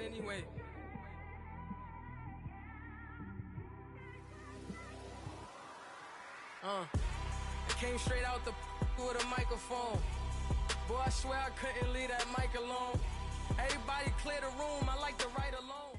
anyway. It came straight out the with a microphone. Boy, I swear I couldn't leave that mic alone. Everybody clear the room, I like to write alone.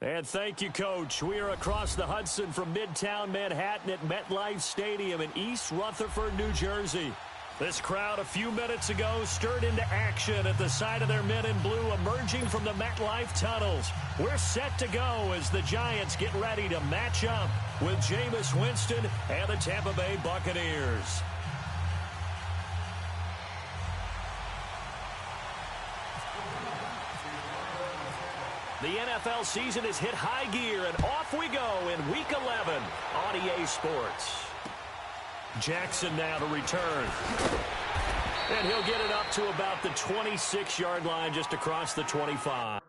And thank you, Coach. We are across the Hudson from Midtown Manhattan at MetLife Stadium in East Rutherford, New Jersey. This crowd a few minutes ago stirred into action at the side of their men in blue emerging from the MetLife tunnels. We're set to go as the Giants get ready to match up with Jameis Winston and the Tampa Bay Buccaneers. The NFL season has hit high gear, and off we go in Week 11 on EA Sports. Jackson now to return. And he'll get it up to about the 26-yard line just across the 25.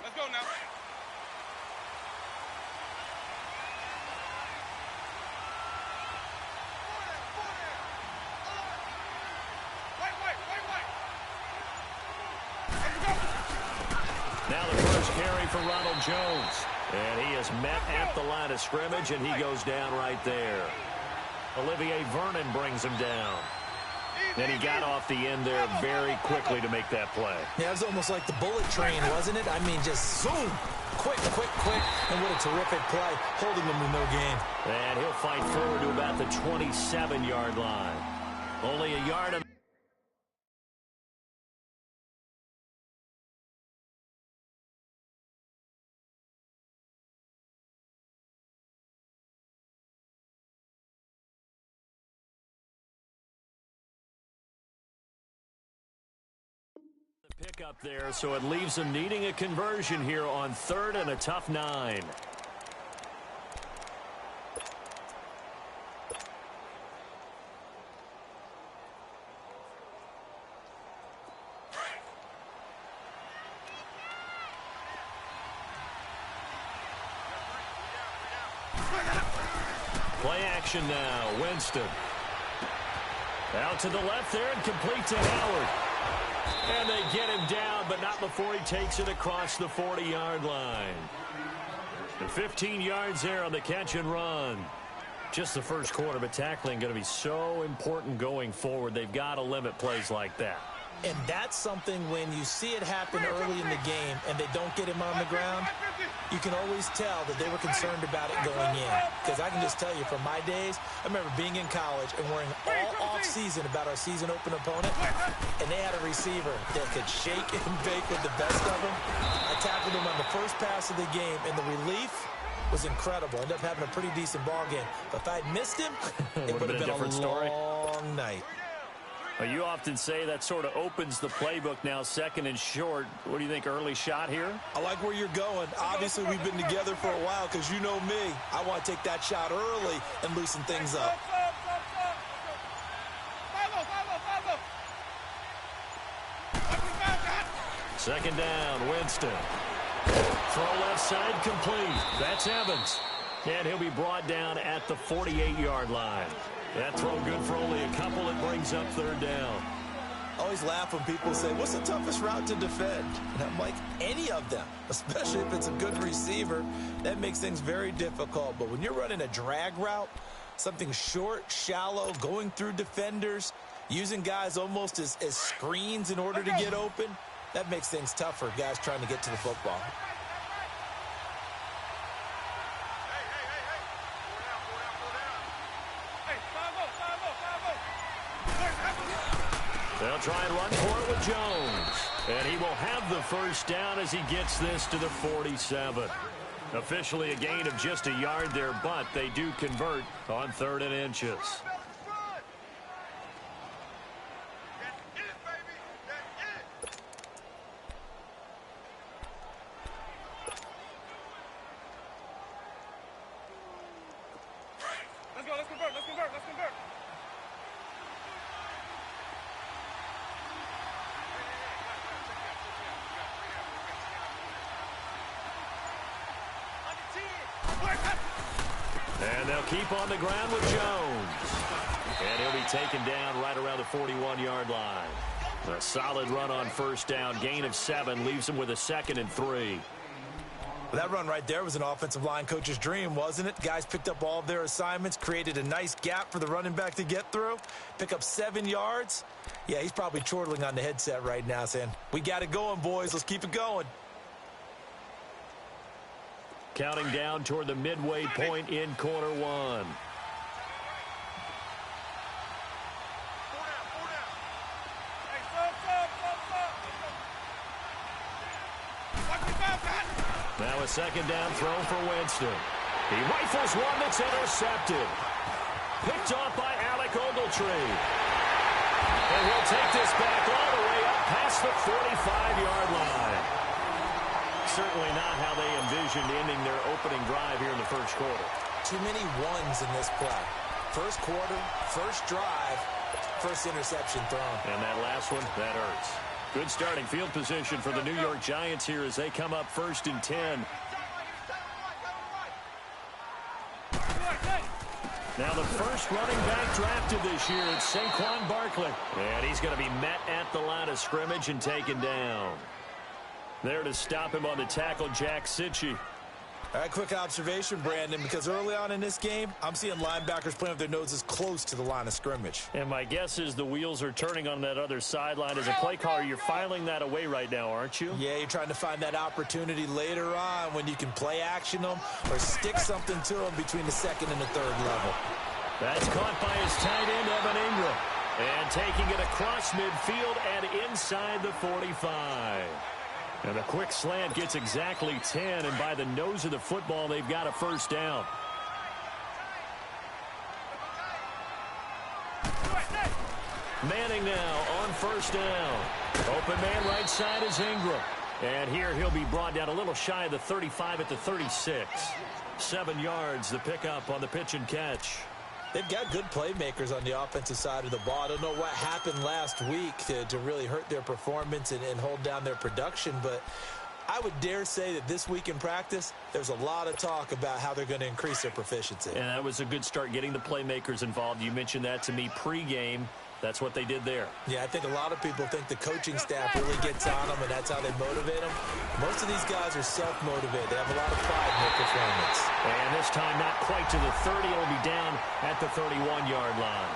Let's go now. Now the first carry for Ronald Jones. And he is met at the line of scrimmage, and he goes down right there. Olivier Vernon brings him down. And he got off the end there very quickly to make that play. Yeah, it was almost like the bullet train, wasn't it? I mean, just zoom. Quick, quick, quick. And what a terrific play, holding him with no gain. And he'll fight forward to about the 27-yard line. Only a yard and pick up there, so it leaves them needing a conversion here on 3rd and a tough 9. Play action now, Winston. Out to the left there and complete to Howard. And they get him down, but not before he takes it across the 40-yard line. And 15 yards there on the catch and run. Just the first quarter, but tackling going to be so important going forward. They've got to limit plays like that. And that's something when you see it happen early in the game and they don't get him on the ground, you can always tell that they were concerned about it going in. Because I can just tell you from my days, I remember being in college and worrying all off-season about our season open opponent, and they had a receiver that could shake and bake with the best of them. I tackled him on the first pass of the game, and the relief was incredible. Ended up having a pretty decent ball game. But if I'd missed him, it would have been a different story. Long night. Well, you often say that sort of opens the playbook now, 2nd and short. What do you think, early shot here? I like where you're going. Obviously, we've been together for a while because you know me. I want to take that shot early and loosen things up. Second down, Winston. Throw left side complete. That's Evans. And he'll be brought down at the 48-yard line. That throw good for only a couple. It brings up 3rd down. I always laugh when people say, what's the toughest route to defend? And I'm like, any of them, especially if it's a good receiver. That makes things very difficult. But when you're running a drag route, something short, shallow, going through defenders, using guys almost as screens in order to get open, that makes things tough for guys trying to get to the football. They'll try and run for it with Jones. And he will have the first down as he gets this to the 47. Officially a gain of just a yard there, but they do convert on 3rd and inches. Let's convert. And they'll keep on the ground with Jones. And he'll be taken down right around the 41-yard line. A solid run on first down. Gain of 7 leaves him with a 2nd and 3. That run right there was an offensive line coach's dream, wasn't it? Guys picked up all of their assignments, created a nice gap for the running back to get through, pick up 7 yards. Yeah, he's probably chortling on the headset right now saying, we got it going, boys. Let's keep it going. Counting down toward the midway point in quarter 1. Now a 2nd down throw for Winston. He rifles one that's intercepted. Picked off by Alec Ogletree. And he'll take this back all the way up past the 45-yard line. Certainly not how they envisioned ending their opening drive here in the first quarter. Too many ones in this play. First quarter, first drive, first interception thrown. And that last one, that hurts. Good starting field position for the New York Giants here as they come up 1st and 10. Now the first running back drafted this year, it's Saquon Barkley. And he's going to be met at the line of scrimmage and taken down. There to stop him on the tackle, Jack Sitchie. All right, quick observation, Brandon, because early on in this game, I'm seeing linebackers playing with their noses close to the line of scrimmage. And my guess is the wheels are turning on that other sideline. As a play caller, you're filing that away right now, aren't you? Yeah, you're trying to find that opportunity later on when you can play action them or stick something to them between the 2nd and the 3rd level. That's caught by his tight end, Evan Ingram. And taking it across midfield and inside the 45. And a quick slant gets exactly 10, and by the nose of the football, they've got a first down. Manning now on first down. Open man right side is Ingram. And here he'll be brought down a little shy of the 35 at the 36. 7 yards, the pickup on the pitch and catch. They've got good playmakers on the offensive side of the ball. I don't know what happened last week to really hurt their performance and hold down their production, but I would dare say that this week in practice, there's a lot of talk about how they're going to increase their proficiency. And that was a good start getting the playmakers involved. You mentioned that to me pregame. That's what they did there. Yeah, I think a lot of people think the coaching staff really gets on them, and that's how they motivate them. Most of these guys are self-motivated. They have a lot of pride in their performance. And this time not quite to the 30. It'll be down at the 31-yard line.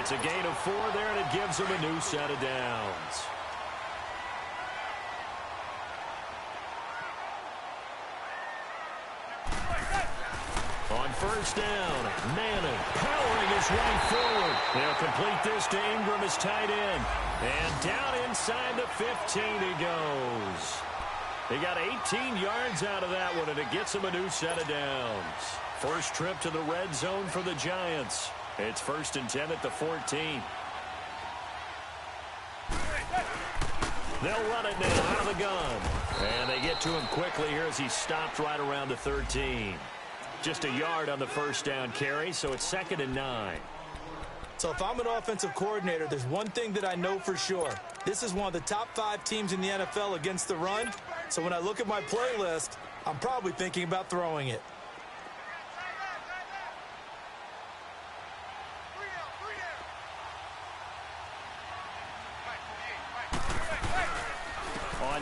It's a gain of 4 there, and it gives them a new set of downs. On first down, Manning powering his way forward. They'll complete this to Ingram as tight end. And down inside the 15 he goes. They got 18 yards out of that one, and it gets them a new set of downs. First trip to the red zone for the Giants. It's 1st and 10 at the 14. They'll run it now out of the gun. And they get to him quickly here as he stopped right around the 13. Just a yard on the first down carry, so it's 2nd and 9. So if I'm an offensive coordinator, there's one thing that I know for sure. This is one of the top 5 teams in the NFL against the run. So when I look at my playlist, I'm probably thinking about throwing it.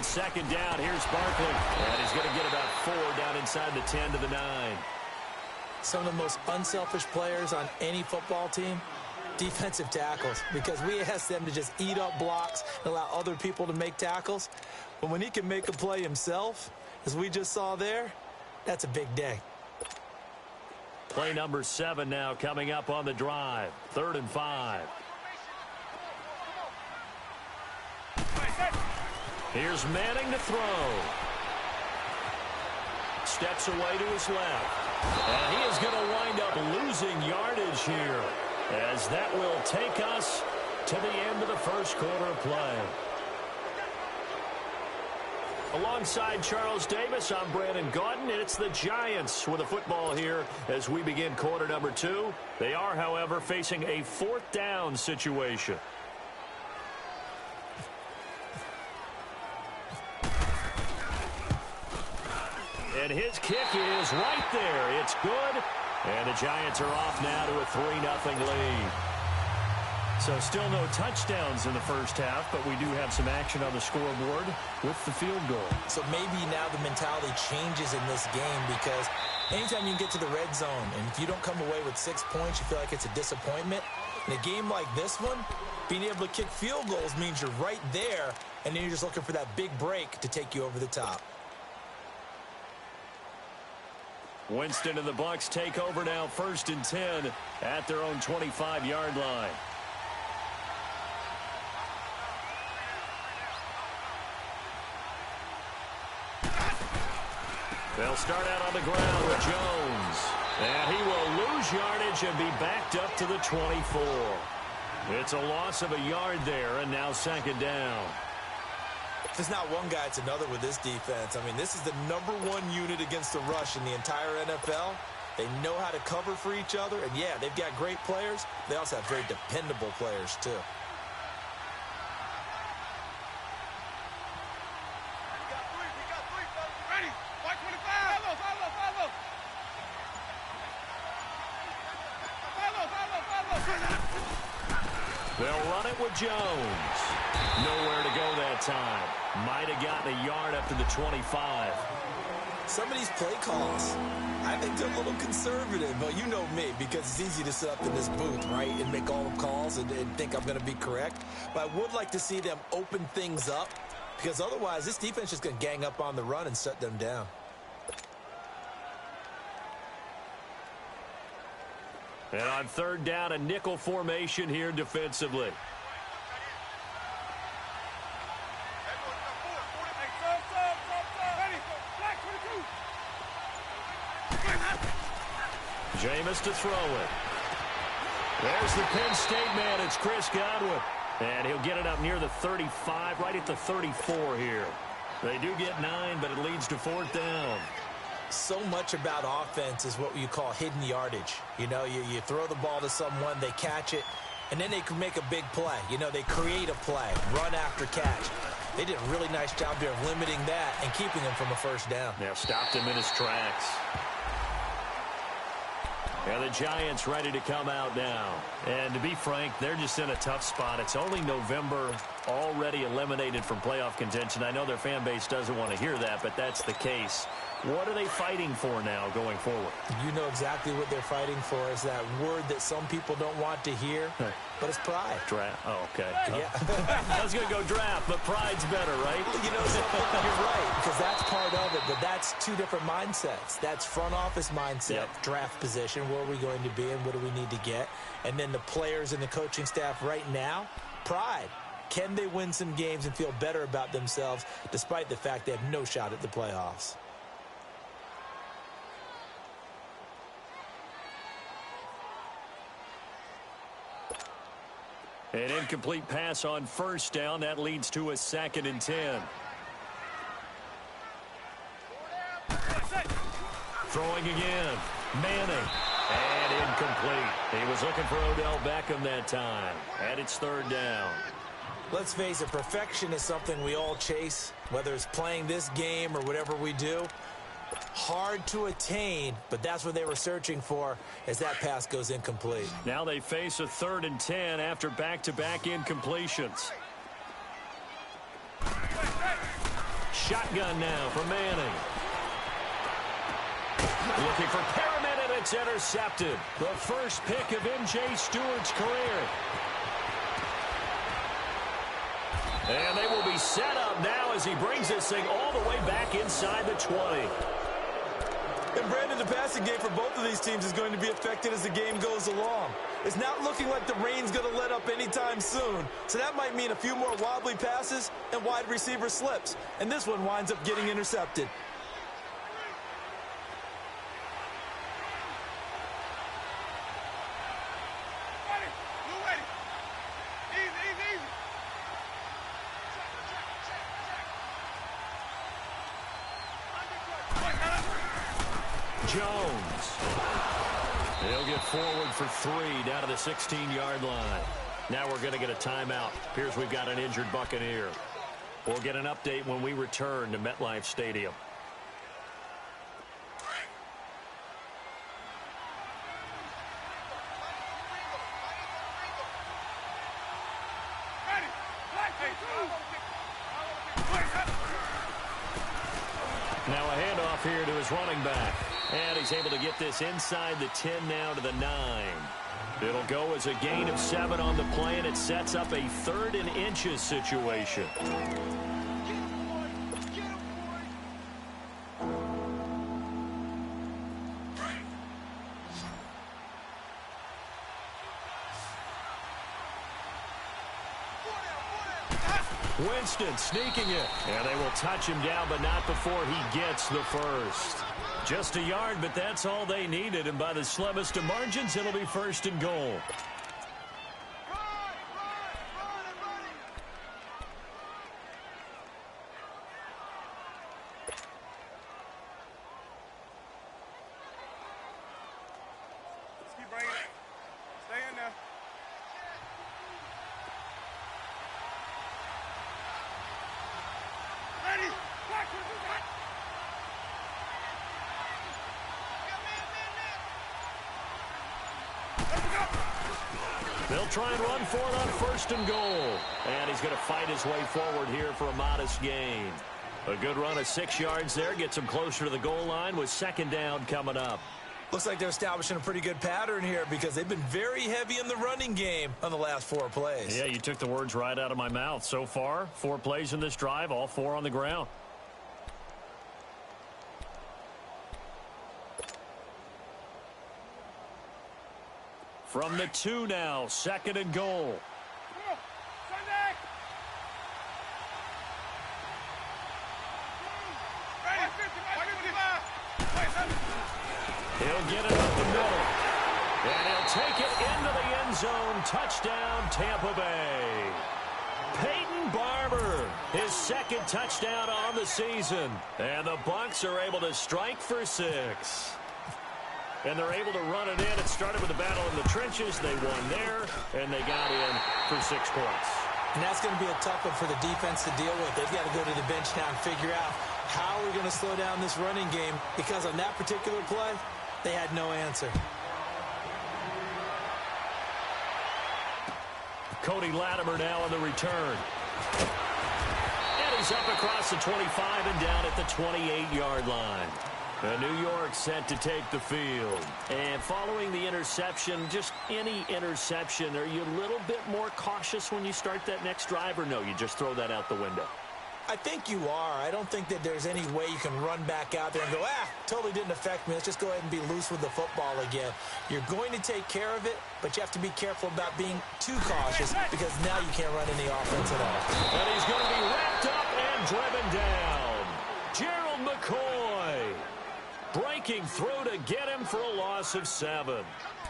second down. Here's Barkley. And he's going to get about 4 down inside the 10 to the 9. Some of the most unselfish players on any football team, defensive tackles, because we ask them to just eat up blocks and allow other people to make tackles. But when he can make a play himself, as we just saw there, that's a big day. Play number 7 now coming up on the drive. 3rd and 5. Here's Manning to throw. Steps away to his left. And he is going to wind up losing yardage here, as that will take us to the end of the first quarter of play. Alongside Charles Davis, I'm Brandon Gaudin, and it's the Giants with the football here as we begin quarter number 2. They are, however, facing a 4th down situation. And his kick is right there. It's good. And the Giants are off now to a 3-0 lead. So still no touchdowns in the first half, but we do have some action on the scoreboard with the field goal. So maybe now the mentality changes in this game, because anytime you can get to the red zone, and if you don't come away with 6 points, you feel like it's a disappointment. In a game like this one, being able to kick field goals means you're right there, and then you're just looking for that big break to take you over the top. Winston and the Bucs take over now, 1st and 10 at their own 25-yard line. They'll start out on the ground with Jones. And he will lose yardage and be backed up to the 24. It's a loss of a yard there, and now 2nd down. If it's not one guy, it's another with this defense. I mean, this is the #1 unit against the rush in the entire NFL. They know how to cover for each other, and yeah, they've got great players. They also have very dependable players, too. They'll run it with Jones. Nowhere to go that time. Might have gotten a yard up to the 25. Some of these play calls, I think they're a little conservative, but you know me, because it's easy to sit up in this booth, right, and make all the calls and think I'm going to be correct. But I would like to see them open things up, because otherwise this defense is just going to gang up on the run and shut them down. And on 3rd down, a nickel formation here defensively. Jameis to throw it. There's the Penn State man. It's Chris Godwin. And he'll get it up near the 35, right at the 34 here. They do get 9, but it leads to 4th down. So much about offense is what you call hidden yardage. You know, you throw the ball to someone, they catch it, and then they can make a big play. You know, they create a play, run after catch. They did a really nice job here of limiting that and keeping him from a 1st down. Yeah, stopped him in his tracks. And the Giants ready to come out now. And to be frank, they're just in a tough spot. It's only November, already eliminated from playoff contention. I know their fan base doesn't want to hear that, but that's the case. What are they fighting for now going forward? You know exactly what they're fighting for. Is that word that some people don't want to hear, but it's pride. Draft. Oh, okay. Yeah. I was going to go draft, but pride's better, right? You know something? You're right, because that's part of it, but that's 2 different mindsets. That's front office mindset, draft position, where are we going to be and what do we need to get? And then the players and the coaching staff right now, pride. Can they win some games and feel better about themselves despite the fact they have no shot at the playoffs? An incomplete pass on 1st down. That leads to a 2nd and 10. Throwing again. Manning. And incomplete. He was looking for Odell Beckham that time. And it's 3rd down. Let's face it, perfection is something we all chase, whether it's playing this game or whatever we do. Hard to attain, but that's what they were searching for as that pass goes incomplete. Now they face a 3rd and 10 after back-to-back incompletions. shotgun now for Manning. Looking for Perriman, and it's intercepted. The first pick of M.J. Stewart's career. And they will be set up now as he brings this thing all the way back inside the 20. And Brandon, the passing game for both of these teams is going to be affected as the game goes along. It's not looking like the rain's going to let up anytime soon. So that might mean a few more wobbly passes and wide receiver slips. And this one winds up getting intercepted. Jones. He'll get forward for 3 down to the 16-yard line. Now we're going to get a timeout. Here's we've got an injured Buccaneer. We'll get an update when we return to MetLife Stadium. Now a handoff here to his running back. And he's able to get this inside the 10 now to the 9. It'll go as a gain of 7 on the play, and it sets up a 3rd and inches situation. Winston sneaking it. And they will touch him down, but not before he gets the first. Just a yard, but that's all they needed. And by the slimmest of margins, it'll be 1st and goal. Keep bringing it. Stay in there. Ready. Watch what you got. They'll try and run for it on 1st and goal. And he's going to fight his way forward here for a modest gain. A good run of 6 yards there. Gets him closer to the goal line with 2nd down coming up. Looks like they're establishing a pretty good pattern here because they've been very heavy in the running game on the last 4 plays. Yeah, you took the words right out of my mouth. So far, 4 plays in this drive, all 4 on the ground. From the 2 now, 2nd and goal. He'll get it up the middle. And he'll take it into the end zone. Touchdown, Tampa Bay. Peyton Barber, his 2nd touchdown on the season. And the Bucs are able to strike for 6. And they're able to run it in. It started with a battle in the trenches. They won there, and they got in for 6 points. And that's going to be a tough one for the defense to deal with. They've got to go to the bench now and figure out how we're going to slow down this running game, because on that particular play, they had no answer. Cody Latimer now on the return. And he's up across the 25 and down at the 28-yard line. New York set to take the field. And following the interception, just any interception, are you a little bit more cautious when you start that next drive, or no, you just throw that out the window? I think you are. I don't think that there's any way you can run back out there and go, totally didn't affect me. Let's just go ahead and be loose with the football again. You're going to take care of it, but you have to be careful about being too cautious, because now you can't run any offense at all. And he's going to be wrapped up and driven down. Gerald McCoy breaking through to get him for a loss of 7.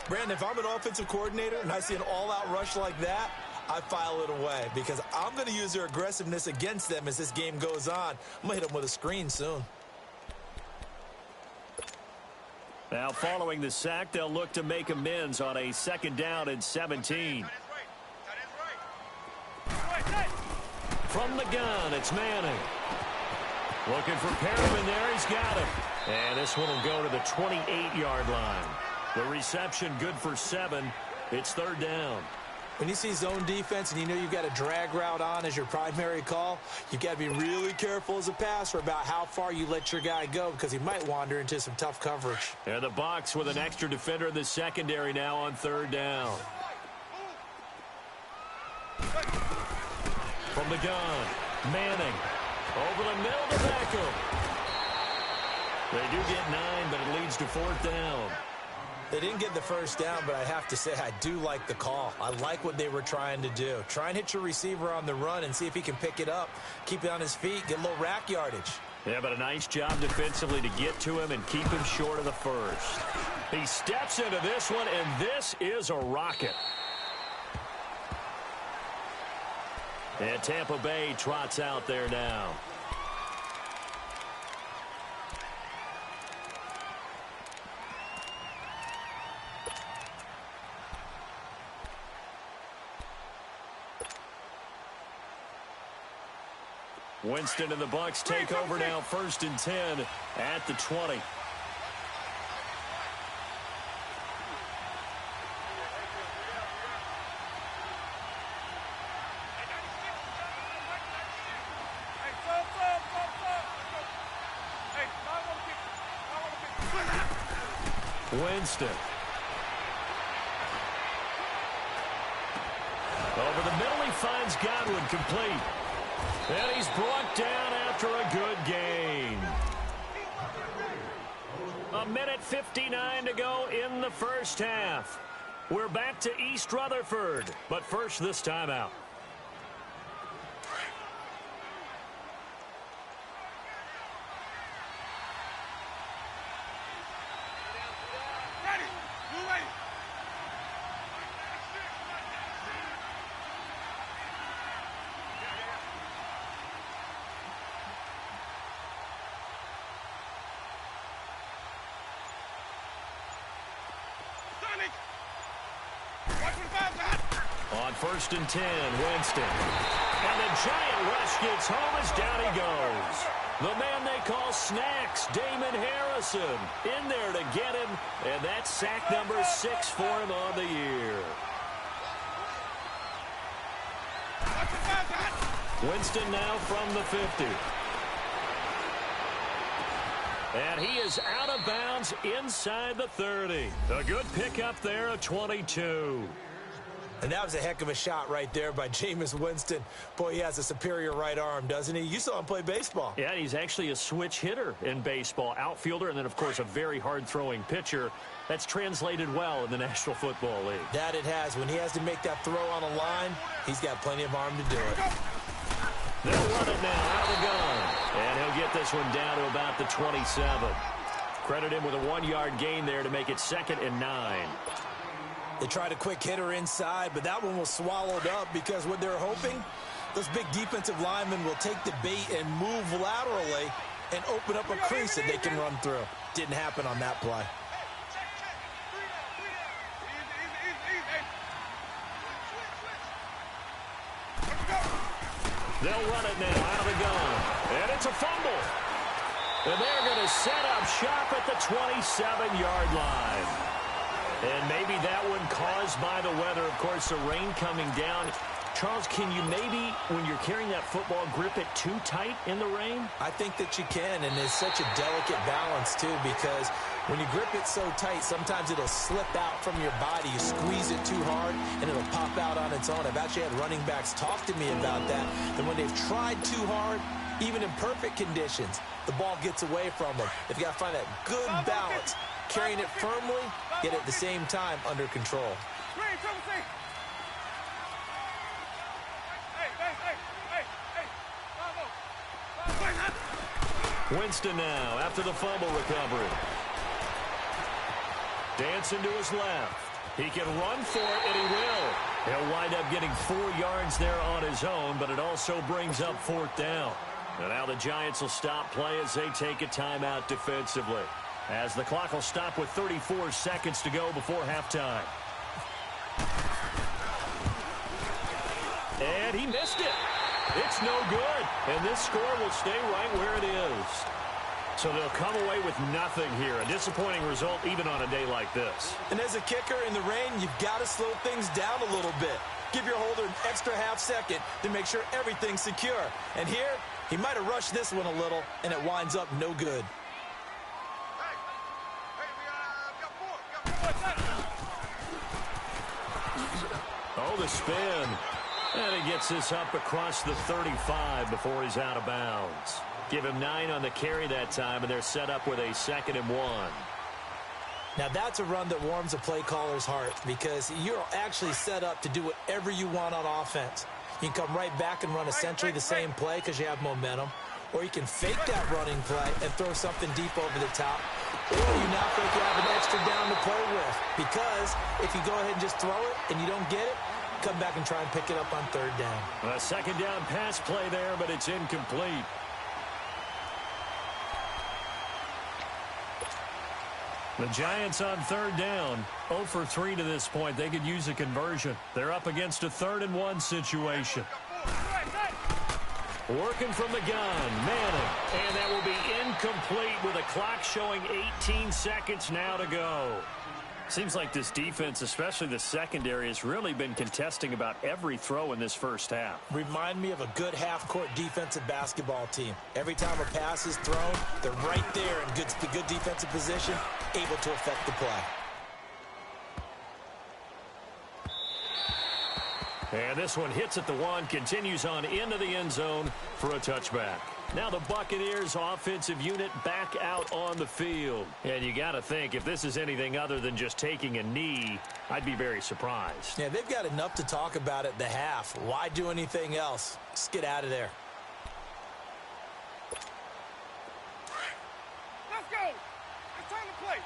Brandon, if I'm an offensive coordinator and I see an all-out rush like that, I file it away, because I'm going to use their aggressiveness against them as this game goes on. I'm going to hit them with a screen soon. Now, following the sack, they'll look to make amends on a 2nd down and 17. From the gun, it's Manning. Looking for Perriman there. He's got him. And this one will go to the 28-yard line. The reception good for 7. It's 3rd down. When you see zone defense and you know you've got a drag route on as your primary call, you've got to be really careful as a passer about how far you let your guy go because he might wander into some tough coverage. And the Bucs with an extra defender in the secondary now on third down. From the gun, Manning. Over the middle to Beckham. They do get 9, but it leads to fourth down. They didn't get the first down, but I have to say I do like the call. I like what they were trying to do. Try and hit your receiver on the run and see if he can pick it up, keep it on his feet, get a little rack yardage. Yeah, but a nice job defensively to get to him and keep him short of the first. He steps into this one, and this is a rocket. And Tampa Bay trots out there now. Winston and the Bucs take over now, 1st and 10 at the 20. Winston. Over the middle, he finds Godwin complete. And he's brought down after a good gain. 1:59 to go in the first half. We're back to East Rutherford, but first this timeout. On 1st and 10, Winston. And the giant rush gets home as down he goes. The man they call Snacks, Damon Harrison, in there to get him. And that's sack number 6 for him on the year. Winston now from the 50. And he is out of bounds inside the 30. A good pickup there, a 22. And that was a heck of a shot right there by Jameis Winston. Boy, he has a superior right arm, doesn't he? You saw him play baseball. Yeah, he's actually a switch hitter in baseball. Outfielder, and then, of course, a very hard-throwing pitcher. That's translated well in the National Football League. That it has. When he has to make that throw on a line, he's got plenty of arm to do it. They'll run it now out of the gun. And he'll get this one down to about the 27. Credit him with a 1-yard gain there to make it 2nd and 9. They tried a quick hitter inside, but that one was swallowed up because what they're hoping, those big defensive linemen will take the bait and move laterally and open up a crease that they can run through. Didn't happen on that play. They'll run it now out of the gun. And it's a fumble. And they're going to set up shop at the 27-yard line. And maybe that one caused by the weather. Of course, the rain coming down. Charles, can you maybe, when you're carrying that football, grip it too tight in the rain? I think that you can, and it's such a delicate balance, too, because when you grip it so tight, sometimes it'll slip out from your body. You squeeze it too hard, and it'll pop out on its own. I've actually had running backs talk to me about that, that when they've tried too hard, even in perfect conditions, the ball gets away from them. They've got to find that good balance, carrying it firmly, yet at the same time under control. Winston now after the fumble recovery. Dancing to his left. He can run for it, and he will. He'll wind up getting 4 yards there on his own, but it also brings up 4th down. And now the Giants will stop play as they take a timeout defensively. As the clock will stop with 34 seconds to go before halftime. And he missed it. It's no good. And this score will stay right where it is. So they'll come away with nothing here. A disappointing result even on a day like this. And as a kicker in the rain, you've got to slow things down a little bit. Give your holder an extra half second to make sure everything's secure. And here, he might have rushed this one a little, and it winds up no good. Oh, the spin. And he gets this up across the 35 before he's out of bounds. Give him 9 on the carry that time, and they're set up with a 2nd and 1. Now, that's a run that warms a play caller's heart because you're actually set up to do whatever you want on offense. You can come right back and run essentially the same play because you have momentum, or you can fake that running play and throw something deep over the top, or you now think you have an extra down to play with because if you go ahead and just throw it and you don't get it, come back and try and pick it up on 3rd down. A 2nd down pass play there, but it's incomplete. The Giants on 3rd down, 0 for 3 to this point. They could use a conversion. They're up against a 3rd and 1 situation. Working from the gun, Manning. And that will be incomplete with a clock showing 18 seconds now to go. Seems like this defense, especially the secondary, has really been contesting about every throw in this first half. Remind me of a good half-court defensive basketball team. Every time a pass is thrown, they're right there in good defensive position, able to affect the play. And this one hits at the 1, continues on into the end zone for a touchback. Now the Buccaneers offensive unit back out on the field. And you got to think, if this is anything other than just taking a knee, I'd be very surprised. Yeah, they've got enough to talk about at the half. Why do anything else? Just get out of there. Let's go. It's time to play.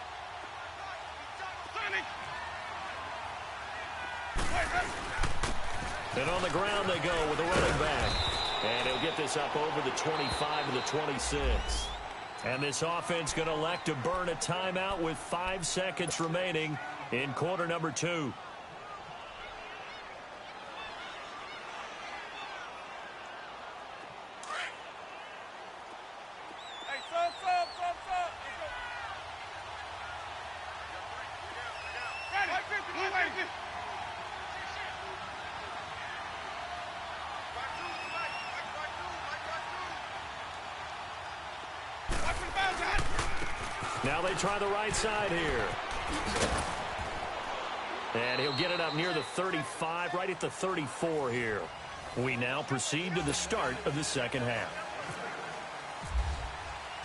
And on the ground they go with a running back. And he'll get this up over the 25 to the 26. And this offense going to elect to burn a timeout with 5 seconds remaining in quarter number 2. Hey, sub. Ready. Now they try the right side here. And he'll get it up near the 35, right at the 34 here. We now proceed to the start of the second half.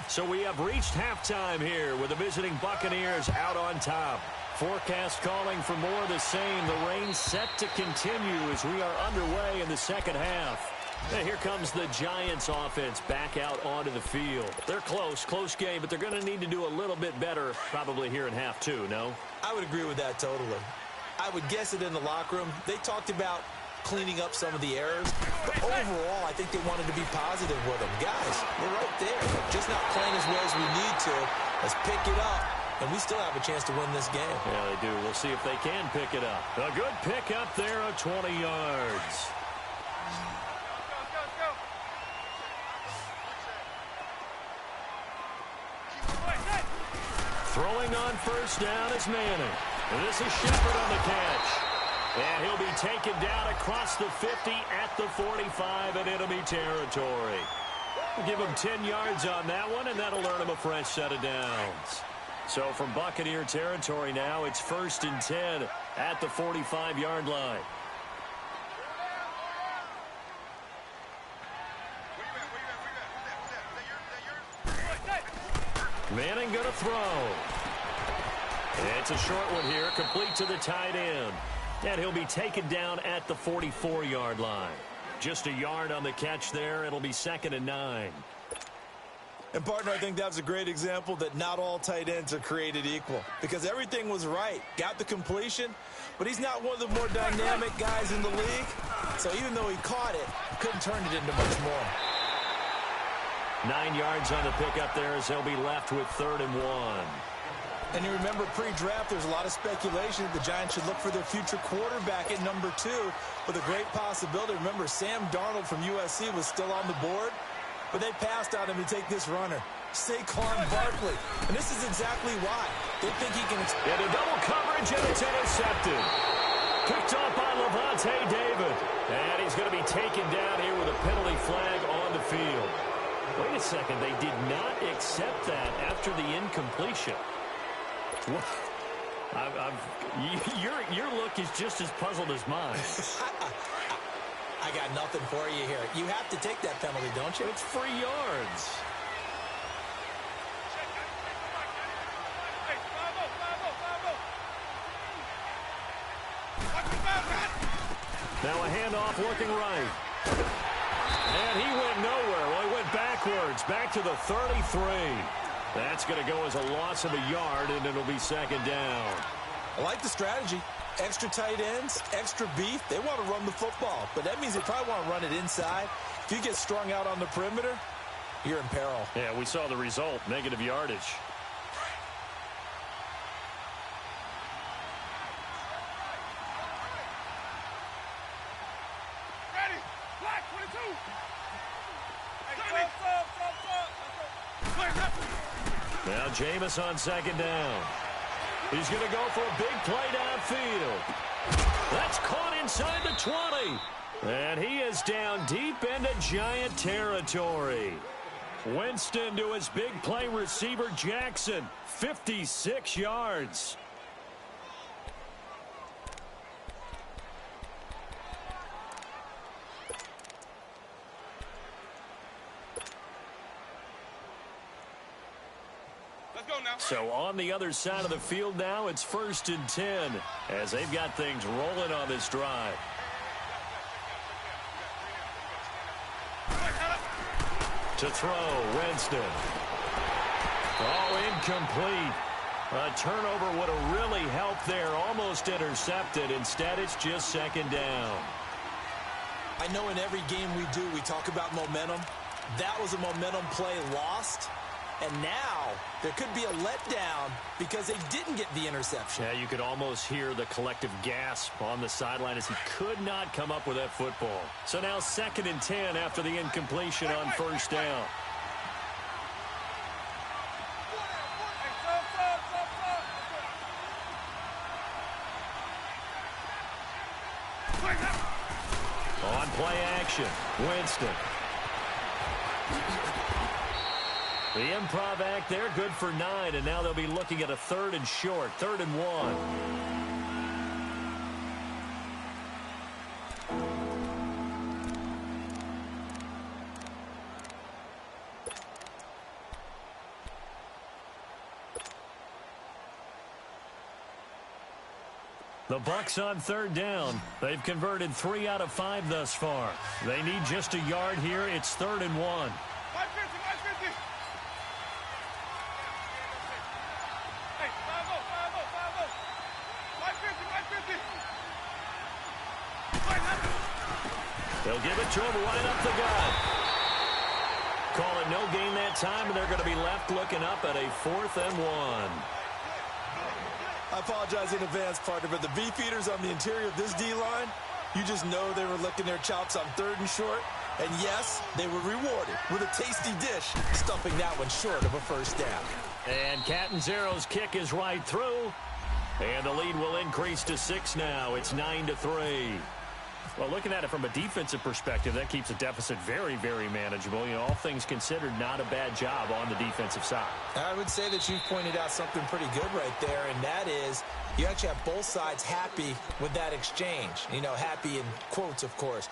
So we have reached halftime here with the visiting Buccaneers out on top. Forecast calling for more of the same. The rain set to continue as we are underway in the second half. And here comes the Giants offense back out onto the field. They're close game, but they're going to need to do a little bit better probably here in half 2, no? I would agree with that totally. I would guess it in the locker room. They talked about cleaning up some of the errors, but overall, I think they wanted to be positive with them. Guys, we're right there. Just not playing as well as we need to. Let's pick it up, and we still have a chance to win this game. Yeah, they do. We'll see if they can pick it up. A good pick up there of 20 yards. Throwing on first down is Manning. And this is Shepard on the catch. And he'll be taken down across the 50 at the 45 in enemy territory. We'll give him 10 yards on that one, and that'll earn him a fresh set of downs. So from Buccaneer territory now, it's 1st and 10 at the 45-yard line. Manning going to throw. It's a short one here, complete to the tight end. And he'll be taken down at the 44-yard line. Just a yard on the catch there. It'll be 2nd and 9. And, partner, I think that was a great example that not all tight ends are created equal. Because everything was right. Got the completion, but he's not one of the more dynamic guys in the league. So even though he caught it, couldn't turn it into much more. 9 yards on the pickup there as they'll be left with 3rd and 1. And you remember pre-draft, there's a lot of speculation that the Giants should look for their future quarterback at number 2 with a great possibility. Remember, Sam Darnold from USC was still on the board, but they passed on him to take this runner, Saquon Barkley. And this is exactly why. They think he can... Into double coverage, and it's intercepted. Picked off by Levante David. And he's going to be taken down here with a penalty flag on the field. Wait a second. They did not accept that after the incompletion. What? Your look is just as puzzled as mine. I got nothing for you here. You have to take that penalty, don't you? It's free yards. Now a handoff working right. And he went nowhere. Well, he went backwards, back to the 33. That's going to go as a loss of a yard, and it'll be second down. I like the strategy. Extra tight ends, extra beef. They want to run the football, but that means they probably want to run it inside. If you get strung out on the perimeter, you're in peril. Yeah, we saw the result, negative yardage. Ready. Black 22. Now Jameis on second down. He's going to go for a big play downfield. That's caught inside the 20. And he is down deep into Giant territory. Winston to his big play receiver Jackson. 56 yards. So on the other side of the field now, it's 1st and 10 as they've got things rolling on this drive. To throw, Winston. Oh, incomplete. A turnover would have really helped there. Almost intercepted. Instead, it's just second down. I know in every game we do, we talk about momentum. That was a momentum play lost. And now there could be a letdown because they didn't get the interception. Yeah, you could almost hear the collective gasp on the sideline as he could not come up with that football. So now 2nd and 10 after the incompletion on 1st down. On play action, Winston. The improv act there, good for 9, and now they'll be looking at a 3rd and short, 3rd and 1. The Bucs on 3rd down. They've converted 3 out of 5 thus far. They need just a yard here. It's 3rd and 1. They'll give it to him right up the gut. Call it no gain that time, and they're going to be left looking up at a 4th and 1. I apologize in advance, partner, but the beef eaters on the interior of this D-line, you just know they were licking their chops on 3rd and short. And yes, they were rewarded with a tasty dish, stuffing that one short of a 1st down. And Catanzaro's kick is right through. And the lead will increase to 6 now. It's 9-3. Well, looking at it from a defensive perspective, that keeps the deficit very, very manageable. You know, all things considered, not a bad job on the defensive side. I would say that you've pointed out something pretty good right there, and that is you actually have both sides happy with that exchange. You know, happy in quotes, of course.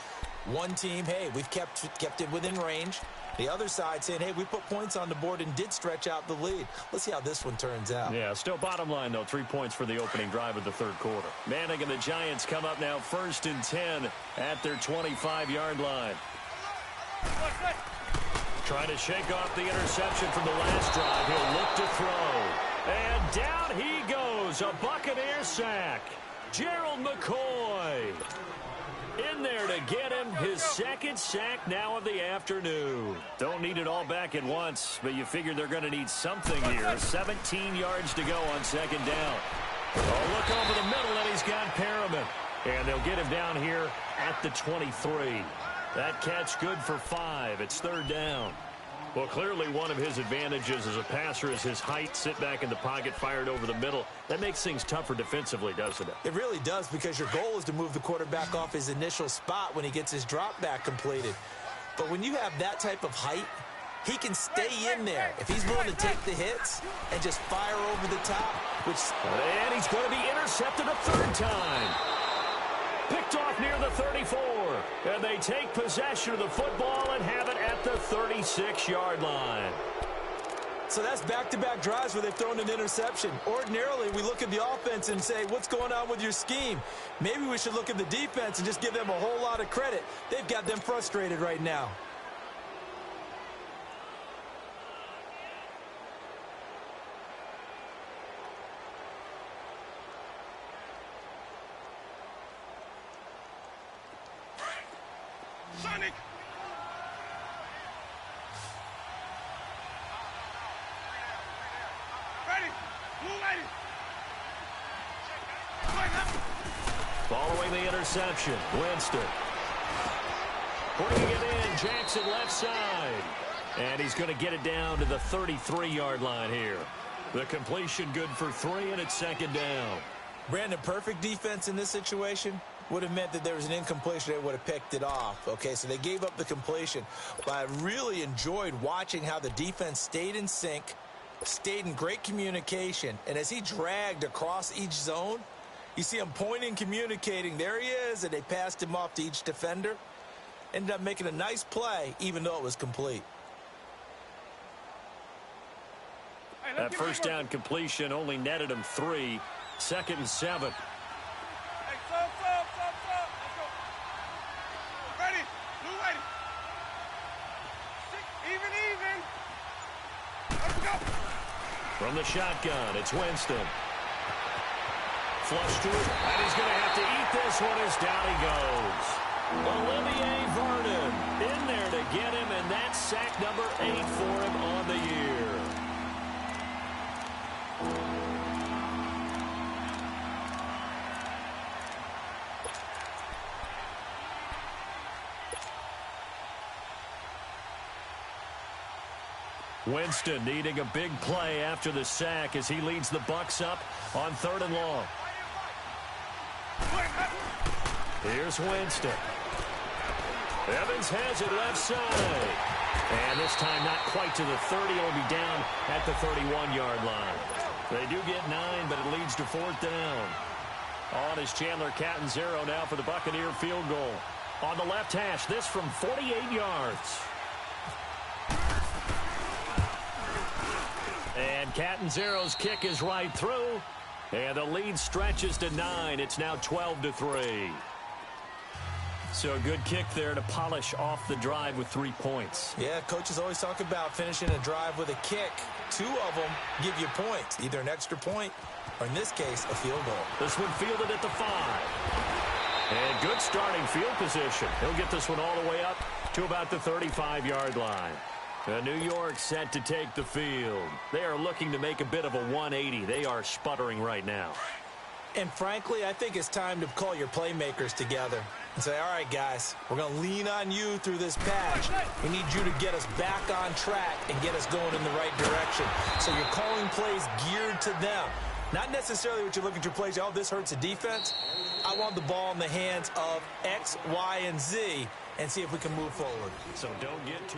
One team, hey, we've kept it within range. The other side saying, hey, we put points on the board and did stretch out the lead. Let's see how this one turns out. Yeah, still bottom line, though, 3 points for the opening drive of the 3rd quarter. Manning and the Giants come up now 1st and 10 at their 25-yard line. Trying to shake off the interception from the last drive. He'll look to throw. And down he goes, a Buccaneer sack. Gerald McCoy in there to get him his 2nd sack now of the afternoon. Don't need it all back at once, but you figure they're going to need something here. 17 yards to go on 2nd down. Oh, look over the middle, and he's got Perriman. And they'll get him down here at the 23. That catch good for 5. It's 3rd down. Well, clearly one of his advantages as a passer is his height, sit back in the pocket, fired over the middle. That makes things tougher defensively, doesn't it? It really does, because your goal is to move the quarterback off his initial spot when he gets his drop back completed. But when you have that type of height, he can stay in there if he's willing to take the hits and just fire over the top. And he's going to be intercepted a third time. Picked off near the 34. And they take possession of the football and have it at the 36-yard line. So that's back-to-back drives where they've thrown an interception. Ordinarily, we look at the offense and say, what's going on with your scheme? Maybe we should look at the defense and just give them a whole lot of credit. They've got them frustrated right now. Sonic! Ready! Move ready! Following the interception, Winston. Bringing it in, Jackson left side. And he's going to get it down to the 33-yard line here. The completion good for 3, and it's second down. Brandon, perfect defense in this situation would have meant that there was an incompletion. They would have picked it off. Okay, so they gave up the completion. But I really enjoyed watching how the defense stayed in sync, stayed in great communication, and as he dragged across each zone, you see him pointing, communicating. There he is, and they passed him off to each defender. Ended up making a nice play, even though it was complete. That first down completion only netted him 3. 2nd and 7. Hey, stop. Let's go. Ready. Move ready. Even. Let's go. From the shotgun, it's Winston. Flush to it, and he's going to have to eat this one as down he goes. Olivier Vernon in there to get him, and that's sack number 8 for him on the year. Winston needing a big play after the sack as he leads the Bucs up on 3rd and long. Here's Winston. Evans has it left side. And this time not quite to the 30. It'll be down at the 31-yard line. They do get 9, but it leads to 4th down. On is Chandler Catanzaro now for the Buccaneer field goal. On the left hash, this from 48 yards. And Catanzaro's kick is right through. And the lead stretches to 9. It's now 12-3. So a good kick there to polish off the drive with 3 points. Yeah, coaches always talk about finishing a drive with a kick. 2 of them give you points, either an extra point or, in this case, a field goal. This one fielded at the 5. And good starting field position. He'll get this one all the way up to about the 35-yard line. New York set to take the field. They are looking to make a bit of a 180. They are sputtering right now. And frankly, I think it's time to call your playmakers together and say, all right, guys, we're going to lean on you through this patch. We need you to get us back on track and get us going in the right direction. So you're calling plays geared to them. Not necessarily what you look at your plays, oh, this hurts the defense. I want the ball in the hands of X, Y, and Z and see if we can move forward. So don't get too...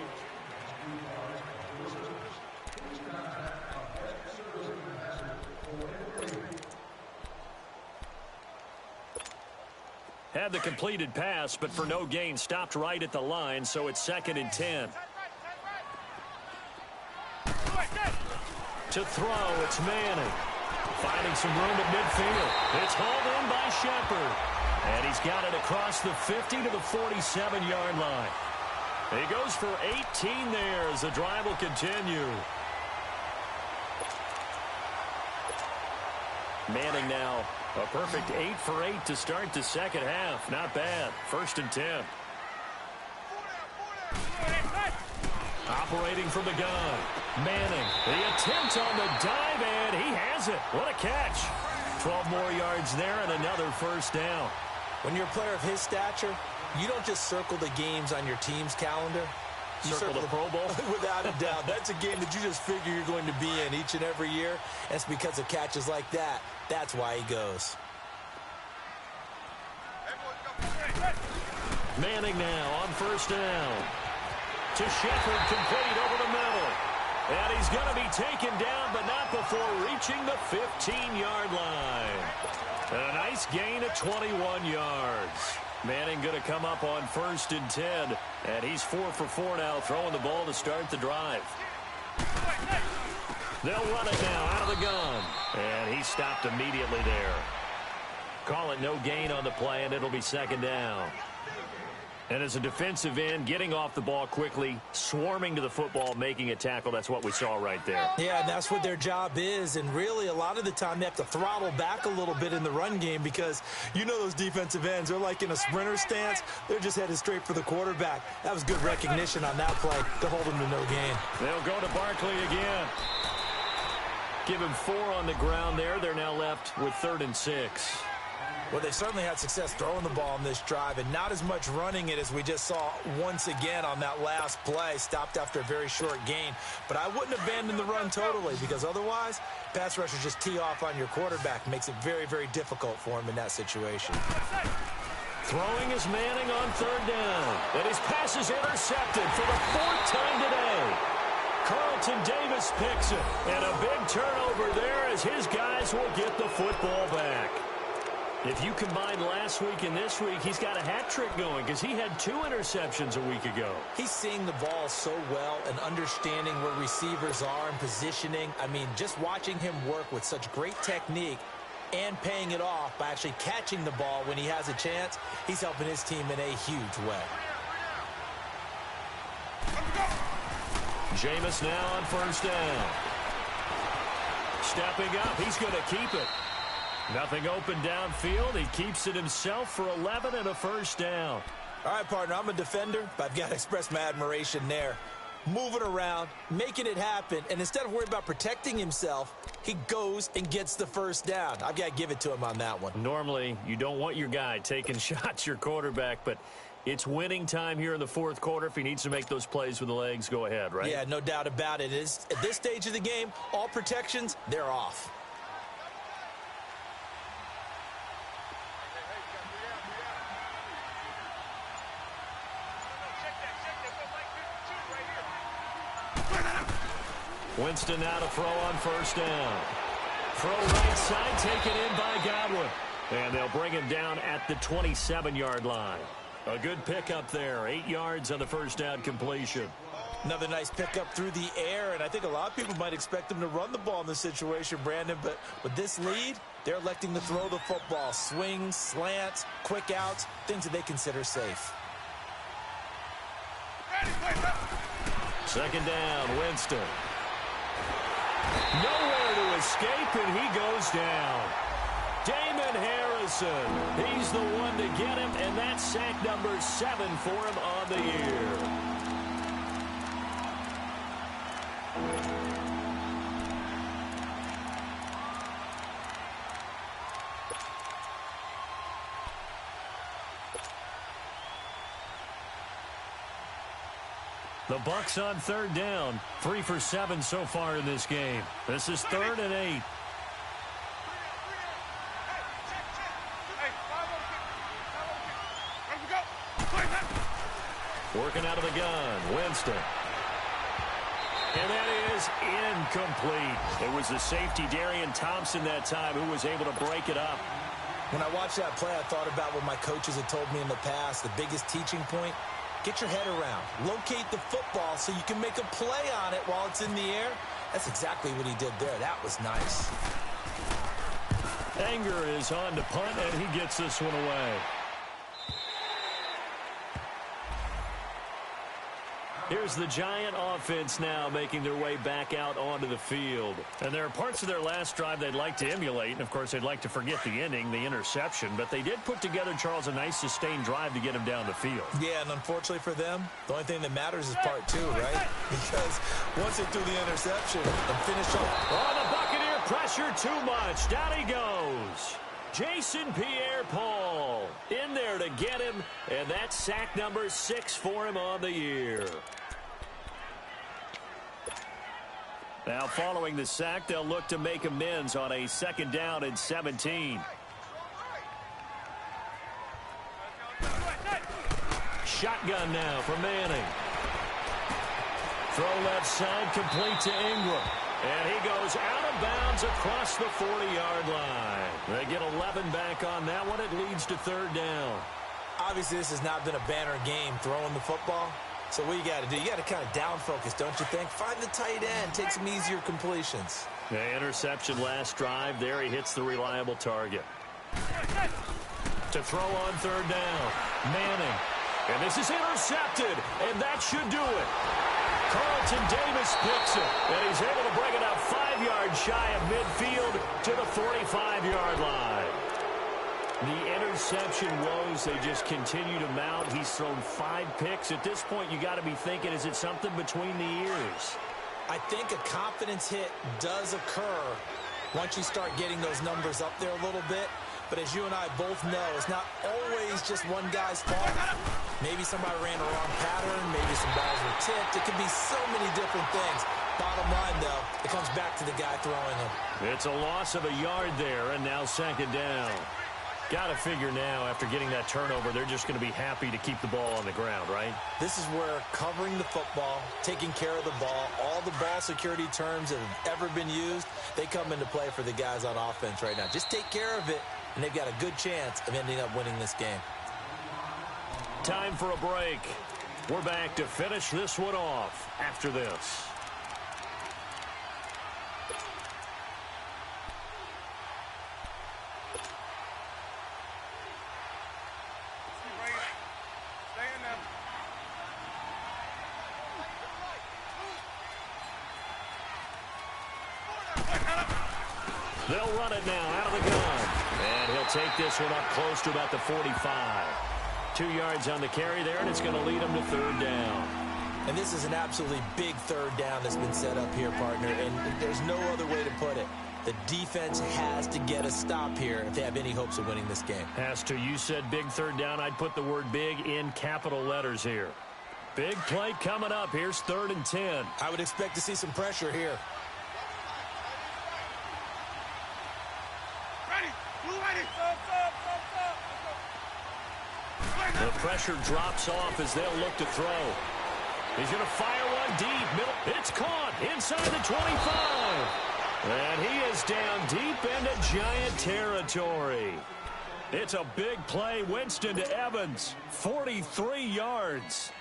Had the completed pass, but for no gain, stopped right at the line, so it's 2nd and 10. To throw, it's Manning. Finding some room at midfield. It's hauled in by Shepard. And he's got it across the 50 to the 47-yard line. He goes for 18 there as the drive will continue. Manning now a perfect 8 for 8 to start the second half. Not bad. 1st and 10. Operating from the gun. Manning. The attempt on the dive, and he has it. What a catch. 12 more yards there and another 1st down. When you're a player of his stature, you don't just circle the games on your team's calendar. Circle the Pro Bowl? Without a doubt. That's a game that you just figure you're going to be in each and every year. And it's because of catches like that. That's why he goes. Manning now on first down. To Shepard, complete over the middle. And he's going to be taken down, but not before reaching the 15-yard line. And a nice gain of 21 yards. Manning going to come up on 1st and 10. And he's 4 for 4 now, throwing the ball to start the drive. They'll run it now out of the gun. And he stopped immediately there. Call it no gain on the play, and it'll be 2nd down. And as a defensive end, getting off the ball quickly, swarming to the football, making a tackle, that's what we saw right there. Yeah, and that's what their job is. And really, a lot of the time, they have to throttle back a little bit in the run game because you know those defensive ends, they're like in a sprinter stance. They're just headed straight for the quarterback. That was good recognition on that play to hold them to no gain. They'll go to Barkley again. Give him 4 on the ground there. They're now left with 3rd and 6. Well, they certainly had success throwing the ball in this drive, and not as much running it as we just saw once again on that last play. Stopped after a very short gain. But I wouldn't abandon the run totally, because otherwise, pass rushers just tee off on your quarterback. Makes it very, very difficult for him in that situation. Throwing is Manning on 3rd down. And his pass is intercepted for the 4th time today. Carlton Davis picks it. And a big turnover there as his guys will get the football back. If you combine last week and this week, he's got a hat trick going because he had 2 interceptions a week ago. He's seeing the ball so well and understanding where receivers are and positioning. I mean, just watching him work with such great technique and paying it off by actually catching the ball when he has a chance, he's helping his team in a huge way. Jameis now on 1st down. Stepping up, he's going to keep it. Nothing open downfield. He keeps it himself for 11 and a 1st down. All right, partner, I'm a defender, but I've got to express my admiration there. Moving around, making it happen, and instead of worrying about protecting himself, he goes and gets the 1st down. I've got to give it to him on that one. Normally, you don't want your guy taking shots, your quarterback, but it's winning time here in the 4th quarter. If he needs to make those plays with the legs, go ahead, right? Yeah, no doubt about it. At this stage of the game, all protections, they're off. Winston now to throw on 1st down. Throw right side, taken in by Gywu. And they'll bring him down at the 27-yard line. A good pickup there. 8 yards on the 1st down completion. Another nice pickup through the air, and I think a lot of people might expect him to run the ball in this situation, Brandon, but with this lead, they're electing to throw the football. Swings, slants, quick outs, things that they consider safe. 2nd down, Winston. Nowhere to escape, and he goes down. Damon Harrison, he's the one to get him, and that's sack number 7 for him on the year. The Bucs on 3rd down. 3 for 7 so far in this game. This is 3rd and 8. Working out of the gun. Winston. And that is incomplete. It was the safety, Darian Thompson, that time, who was able to break it up. When I watched that play, I thought about what my coaches had told me in the past. The biggest teaching point, get your head around. Locate the football so you can make a play on it while it's in the air. That's exactly what he did there. That was nice. Anger is on to punt, and he gets this one away. Here's the Giant offense now making their way back out onto the field. And there are parts of their last drive they'd like to emulate. And, of course, they'd like to forget the ending, the interception. But they did put together, Charles, a nice sustained drive to get him down the field. Yeah, and unfortunately for them, the only thing that matters is part 2, right? Because once they threw the interception and finished off. Oh, the Buccaneer pressure too much. Down he goes. Jason Pierre-Paul in there to get him, and that's sack number 6 for him on the year. Now following the sack, they'll look to make amends on a 2nd down and 17. Shotgun now for Manning. Throw left side, complete to Ingram. And he goes out of bounds across the 40-yard line. They get 11 back on that one. It leads to 3rd down. Obviously, this has not been a banner game throwing the football. So what you got to do, you got to kind of down focus, don't you think? Find the tight end, take some easier completions. The interception last drive. There he hits the reliable target. To throw on 3rd down, Manning. And this is intercepted, and that should do it. Carlton Davis picks it, and he's able to bring it up 5 yards shy of midfield to the 45-yard line. The interception woes, they just continue to mount. He's thrown 5 picks. At this point, you got to be thinking, is it something between the ears? I think a confidence hit does occur once you start getting those numbers up there a little bit. But as you and I both know, it's not always just one guy's fault. Maybe somebody ran a wrong pattern. Maybe some balls were tipped. It could be so many different things. Bottom line, though, it comes back to the guy throwing them. It's a loss of a yard there, and now 2nd down. Got to figure now, after getting that turnover, they're just going to be happy to keep the ball on the ground, right? This is where covering the football, taking care of the ball, all the ball security terms that have ever been used, they come into play for the guys on offense right now. Just take care of it, and they've got a good chance of ending up winning this game. Time for a break. We're back to finish this one off after this. They'll run it now out of the gun. And he'll take this one up close to about the 45. 2 yards on the carry there, and it's going to lead him to 3rd down. And this is an absolutely big 3rd down that's been set up here, partner, and there's no other way to put it. The defense has to get a stop here if they have any hopes of winning this game. Has to. You said big 3rd down. I'd put the word big in capital letters here. Big play coming up. Here's 3rd and 10. I would expect to see some pressure here. The pressure drops off as they'll look to throw. He's going to fire one deep. It's caught inside the 25. And he is down deep into Giant territory. It's a big play. Winston to Evans. 43 yards.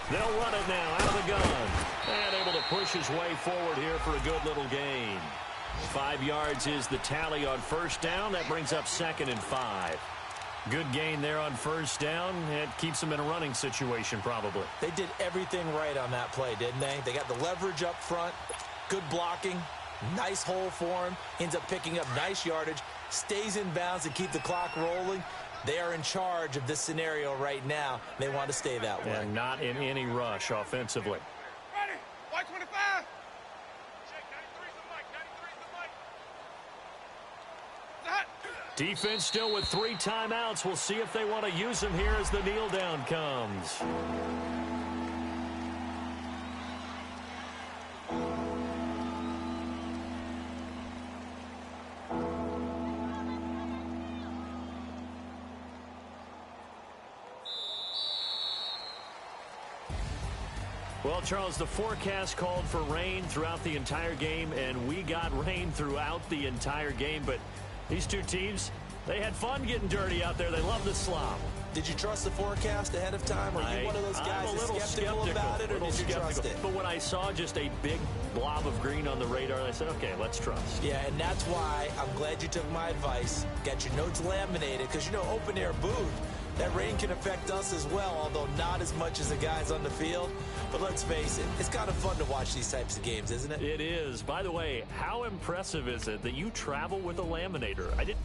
They'll run it now out of the gun. And able to push his way forward here for a good little gain. 5 yards is the tally on 1st down. That brings up 2nd and 5. Good gain there on 1st down. It keeps them in a running situation probably. They did everything right on that play, didn't they? They got the leverage up front, good blocking, nice hole for him, ends up picking up nice yardage, stays in bounds to keep the clock rolling. They are in charge of this scenario right now. They want to stay that way. And not in any rush offensively. Ready? White 25. Defense still with 3 timeouts. We'll see if they want to use them here as the kneel down comes. Well, Charles, the forecast called for rain throughout the entire game, and we got rain throughout the entire game. But these two teams, they had fun getting dirty out there. They love the slop. Did you trust the forecast ahead of time? Or are you one of those guys that's skeptical about it, or did you trust it? But when I saw just a big blob of green on the radar, I said, okay, let's trust. Yeah, and that's why I'm glad you took my advice. Got your notes laminated, because, you know, open-air booth, That rain can affect us as well, although not as much as the guys on the field. But let's face it, it's kind of fun to watch these types of games, isn't it? It is. By the way, how impressive is it that you travel with a laminator? I didn't...